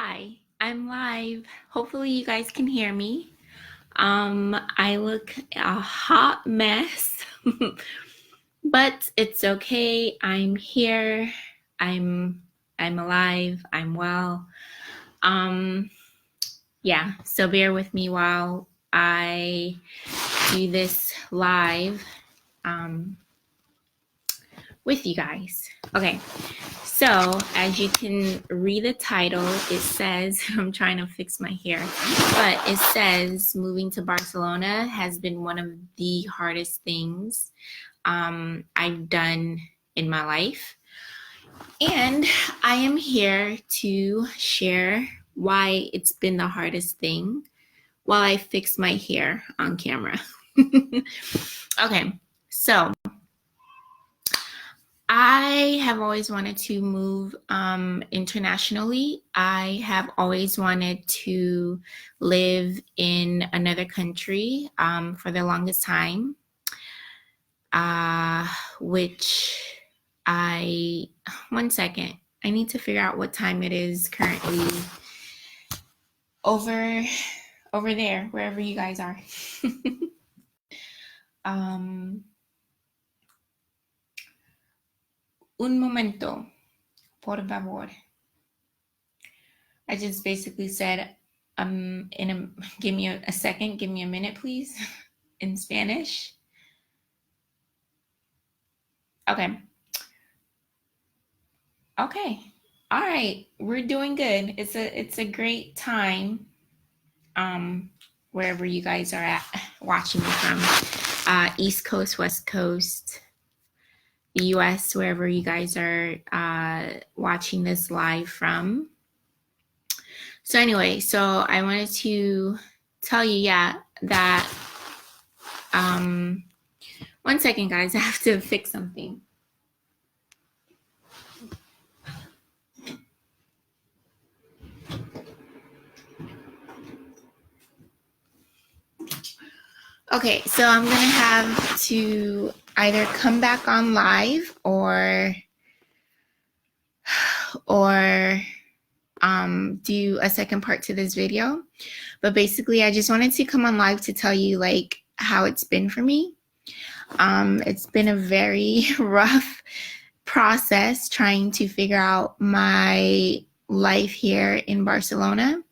Hi, I'm live. Hopefully you guys can hear me. I look a hot mess, but it's okay. I'm here. I'm alive. I'm well. Um, yeah, so bear with me while I do this live with you guys. Okay. So as you can read the title, it says, I'm trying to fix my hair, but it says moving to Barcelona has been one of the hardest things I've done in my life. And I am here to share why it's been the hardest thing while I fix my hair on camera. Okay, so I have always wanted to move internationally. I have always wanted to live in another country for the longest time, which one second, I need to figure out what time it is currently over there, wherever you guys are. Un momento, por favor. I just basically said, give me a second, give me a minute, please, in Spanish. Okay. Okay. All right. We're doing good. It's a great time, wherever you guys are at watching me from, East Coast, West Coast, the US, wherever you guys are watching this live from. So anyway, so I wanted to tell you, that one second, guys, I have to fix something. Okay, so I'm gonna have to either come back on live or do a second part to this video. But basically, I just wanted to come on live to tell you like how it's been for me. It's been a very rough process trying to figure out my life here in Barcelona.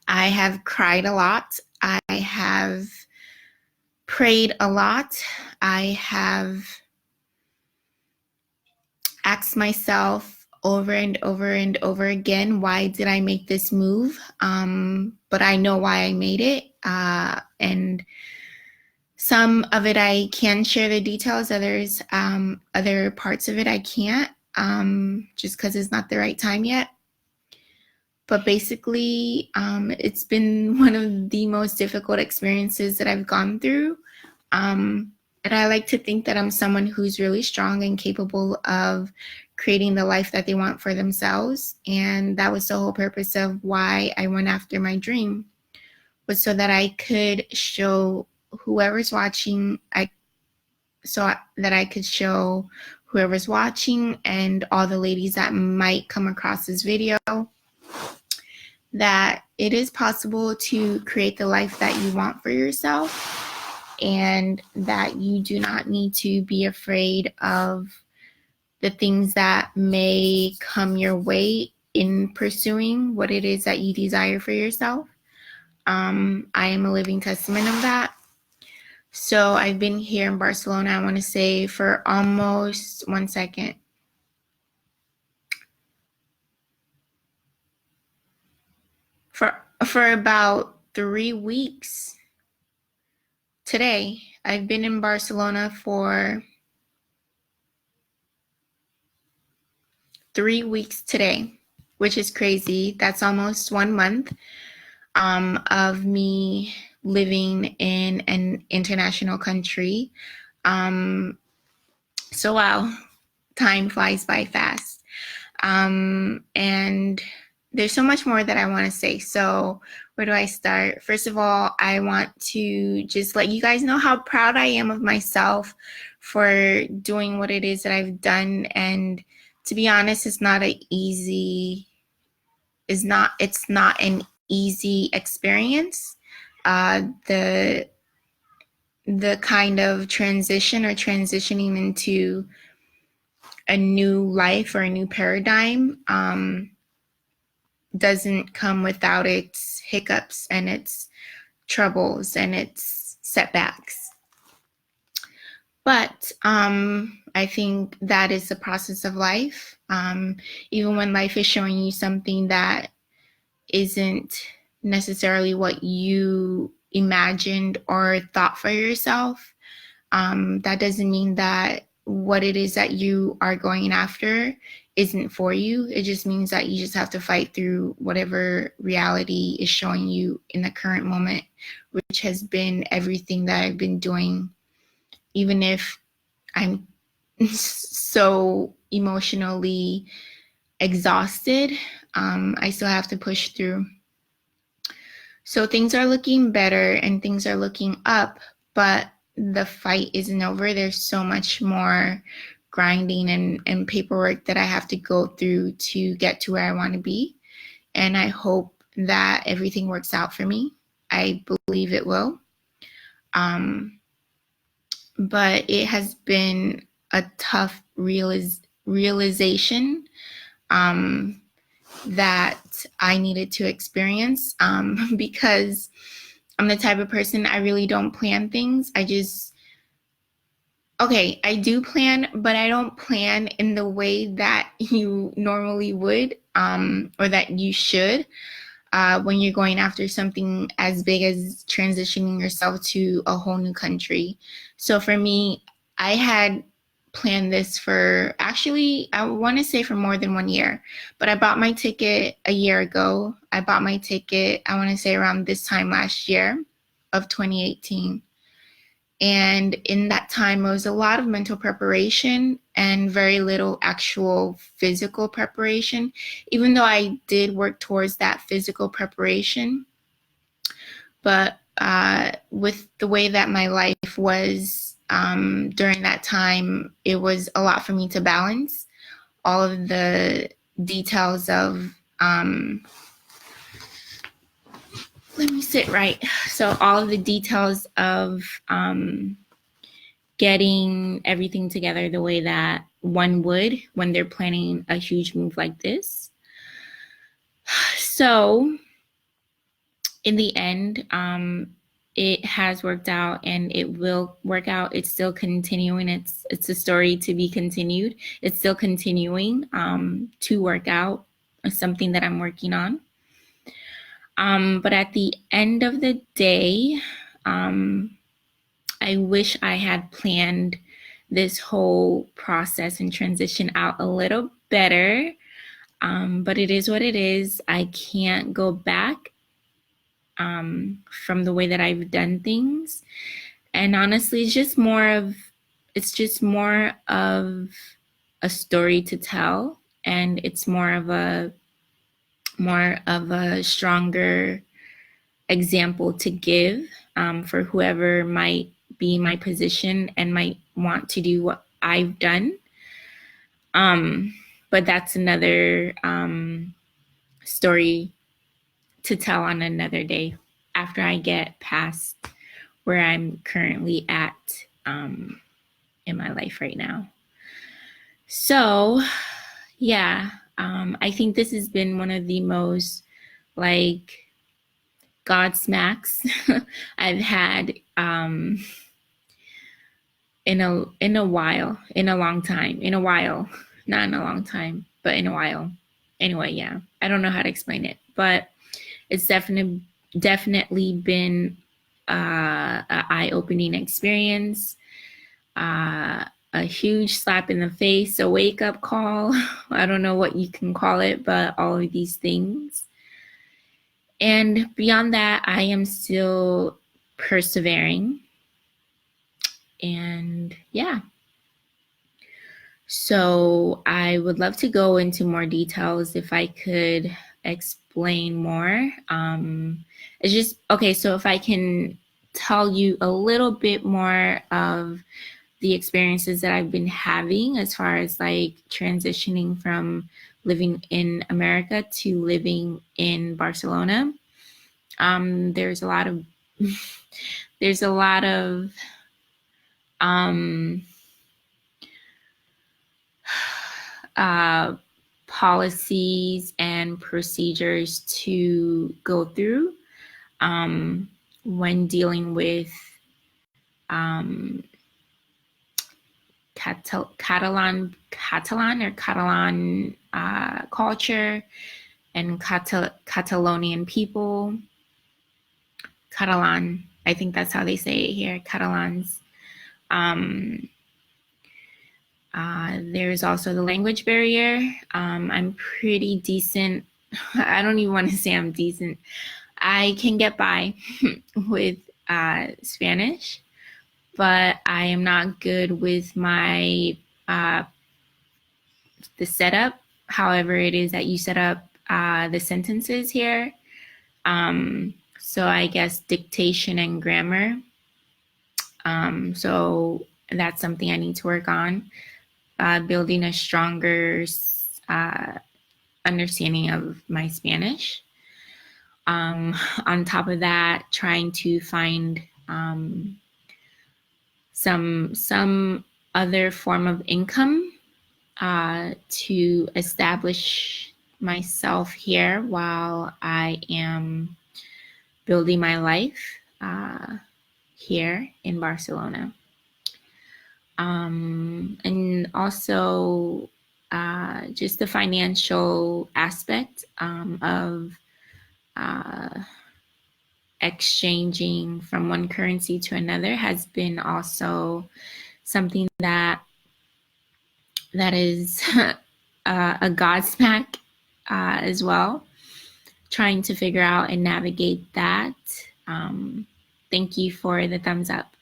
I have cried a lot. I have prayed a lot. I have asked myself over and over and over again, why did I make this move? But I know why I made it. And some of it I can share the details, others, other parts of it I can't, just because it's not the right time yet. But basically, it's been one of the most difficult experiences that I've gone through. And I like to think that I'm someone who's really strong and capable of creating the life that they want for themselves. And that was the whole purpose of why I went after my dream, was so that I could show whoever's watching, so that I could show whoever's watching and all the ladies that might come across this video that it is possible to create the life that you want for yourself, and that you do not need to be afraid of the things that may come your way in pursuing what it is that you desire for yourself. I am a living testament of that. So I've been here in Barcelona, I want to say, for almost, one second, for about 3 weeks today. I've been in Barcelona for 3 weeks today, which is crazy. That's almost 1 month of me living in an international country. So wow, time flies by fast. And there's so much more that I want to say. So where do I start? First of all, I want to just let you guys know how proud I am of myself for doing what it is that I've done. And to be honest, it's not an easy it's not an easy experience. The kind of transition or transitioning into a new life or a new paradigm doesn't come without its hiccups and its troubles and its setbacks. But I think that is the process of life. Even when life is showing you something that isn't necessarily what you imagined or thought for yourself, that doesn't mean that what it is that you are going after isn't for you. It just means that you just have to fight through whatever reality is showing you in the current moment, which has been everything that I've been doing. Even if I'm so emotionally exhausted, I still have to push through. So things are looking better and things are looking up, but the fight isn't over. There's so much more grinding and paperwork that I have to go through to get to where I want to be. And I hope that everything works out for me. I believe it will. But it has been a tough realization that I needed to experience because I'm the type of person, I really don't plan things. I do plan, but I don't plan in the way that you normally would or that you should when you're going after something as big as transitioning yourself to a whole new country. So for me, I had planned this for actually, I want to say for more than 1 year, but I bought my ticket a year ago. I bought my ticket, I want to say around this time last year of 2018. And in that time, it was a lot of mental preparation and very little actual physical preparation, even though I did work towards that physical preparation. But with the way that my life was during that time, it was a lot for me to balance all of the details of let me sit right. So all of the details of getting everything together the way that one would when they're planning a huge move like this. So in the end, it has worked out and it will work out. It's still continuing. It's a story to be continued. It's still continuing to work out. It's something that I'm working on. But at the end of the day, I wish I had planned this whole process and transition out a little better. But it is what it is. I can't go back from the way that I've done things. And honestly, it's just more of a story to tell, and it's more of a stronger example to give for whoever might be in my position and might want to do what I've done. But that's another story to tell on another day after I get past where I'm currently at in my life right now. So, yeah, I think this has been one of the most like God smacks I've had in a while, in a long time, in a while, not in a long time, but in a while. Anyway, yeah, I don't know how to explain it, but it's definitely been an eye-opening experience, a huge slap in the face, a wake-up call. I don't know what you can call it, but all of these things. And beyond that, I am still persevering. And yeah. So I would love to go into more details if I could explain more. It's just, okay, so if I can tell you a little bit more of the experiences that I've been having as far as like transitioning from living in America to living in Barcelona. There's a lot of there's a lot of policies and procedures to go through when dealing with Catalan culture and Catalonian people. Catalan, I think that's how they say it here, Catalans. There's also the language barrier. I'm pretty decent. I don't even want to say I'm decent. I can get by with Spanish, but I am not good with my the setup, however it is that you set up the sentences here. So I guess dictation and grammar. So that's something I need to work on. Building a stronger understanding of my Spanish. On top of that, trying to find some other form of income to establish myself here while I am building my life here in Barcelona. And also just the financial aspect of exchanging from one currency to another has been also something that is a godsmack as well. Trying to figure out and navigate that. Thank you for the thumbs up.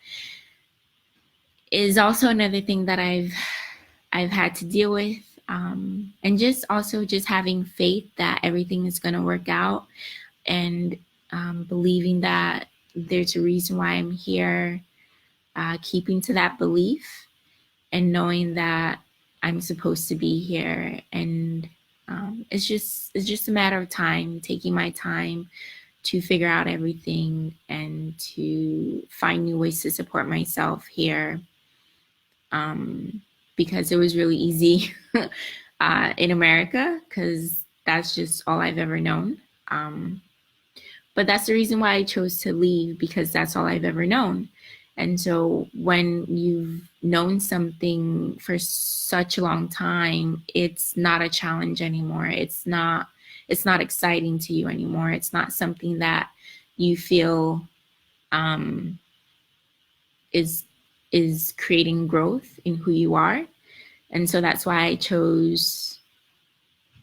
Is also another thing that I've had to deal with, and just having faith that everything is going to work out, and believing that there's a reason why I'm here, keeping to that belief and knowing that I'm supposed to be here. And it's just a matter of time, taking my time to figure out everything and to find new ways to support myself here. Because it was really easy in America, because that's just all I've ever known. But that's the reason why I chose to leave, because that's all I've ever known. And so when you've known something for such a long time, it's not a challenge anymore. It's not exciting to you anymore. It's not something that you feel is creating growth in who you are. And so that's why I chose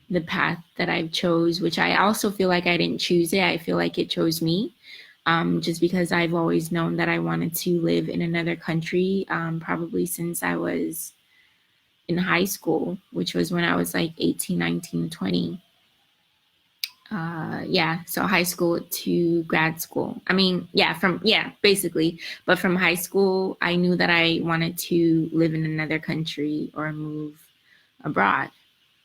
the path that I've chose, which I also feel like I didn't choose it. I feel like it chose me, just because I've always known that I wanted to live in another country, probably since I was in high school, which was when I was like 18, 19, 20. So high school to grad school. I mean, basically. But from high school, I knew that I wanted to live in another country or move abroad.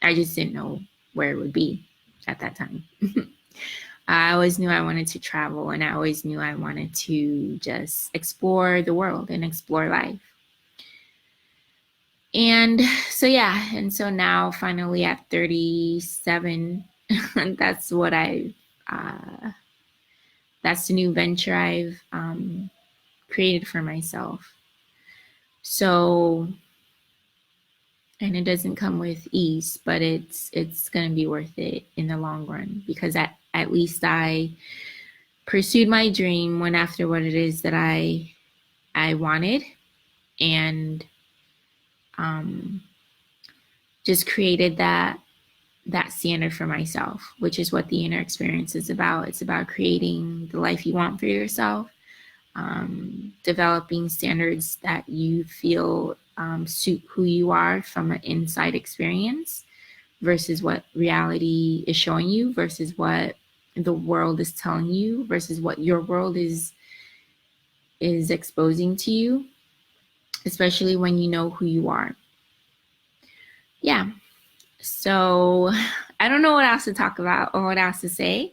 I just didn't know where it would be at that time. I always knew I wanted to travel, and I always knew I wanted to just explore the world and explore life. And so, and so now finally at 37, that's what that's the new venture I've created for myself. So, and it doesn't come with ease, but it's going to be worth it in the long run, because at least I pursued my dream, went after what it is that I wanted, and just created that standard for myself, which is what the inner experience is about. It's about creating the life you want for yourself, developing standards that you feel suit who you are from an inside experience versus what reality is showing you, versus what the world is telling you, versus what your world is exposing to you, especially when you know who you are. So I don't know what else to talk about or what else to say.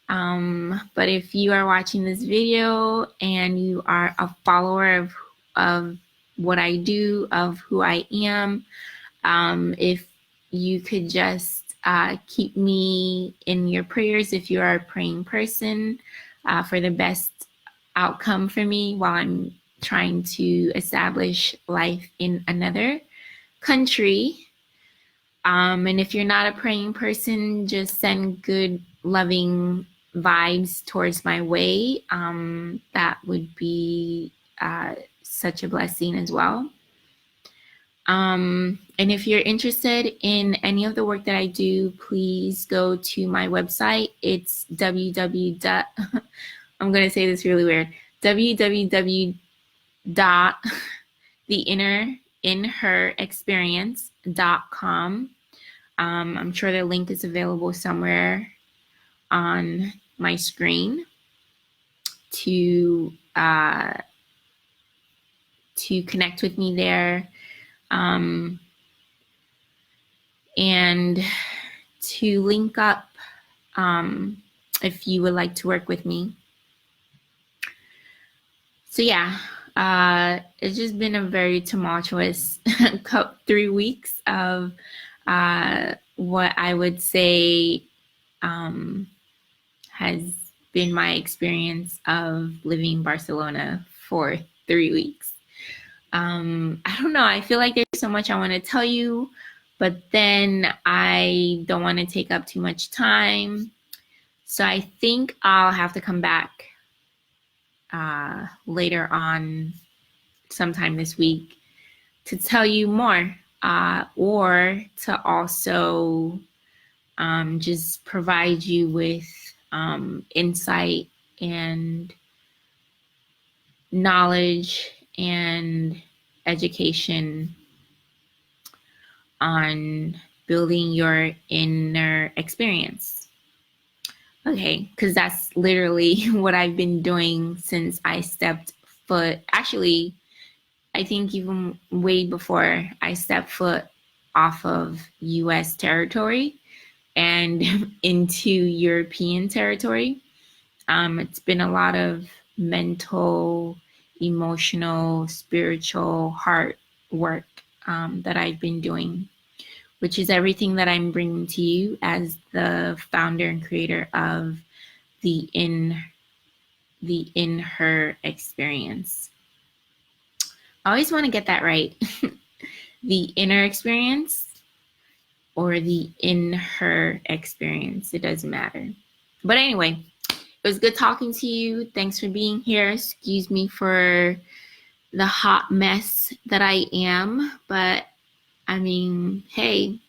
But if you are watching this video and you are a follower of what I do, of who I am, if you could just keep me in your prayers if you are a praying person for the best outcome for me while I'm trying to establish life in another country. And if you're not a praying person, just send good, loving vibes towards my way. That would be such a blessing as well. And if you're interested in any of the work that I do, please go to my website. It's www. I'm going to say this really weird. www.theinnerinherexperience.com. I'm sure the link is available somewhere on my screen to connect with me there, and to link up if you would like to work with me. So yeah, it's just been a very tumultuous 3 weeks of what I would say has been my experience of living in Barcelona for 3 weeks. I don't know. I feel like there's so much I want to tell you, but then I don't want to take up too much time. So I think I'll have to come back later on sometime this week to tell you more, or to also just provide you with insight and knowledge and education on building your inner experience. Okay, because that's literally what I've been doing since I stepped foot. Actually, I think even way before I stepped foot off of US territory and into European territory. It's been a lot of mental, emotional, spiritual, heart work that I've been doing, which is everything that I'm bringing to you as the founder and creator of the In Her experience. I always want to get that right. The inner experience or the In Her experience. It doesn't matter. But anyway, it was good talking to you. Thanks for being here. Excuse me for the hot mess that I am. But I mean, hey,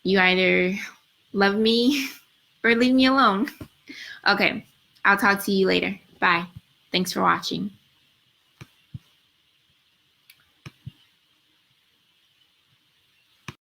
you either love me or leave me alone. Okay, I'll talk to you later. Bye. Thanks for watching.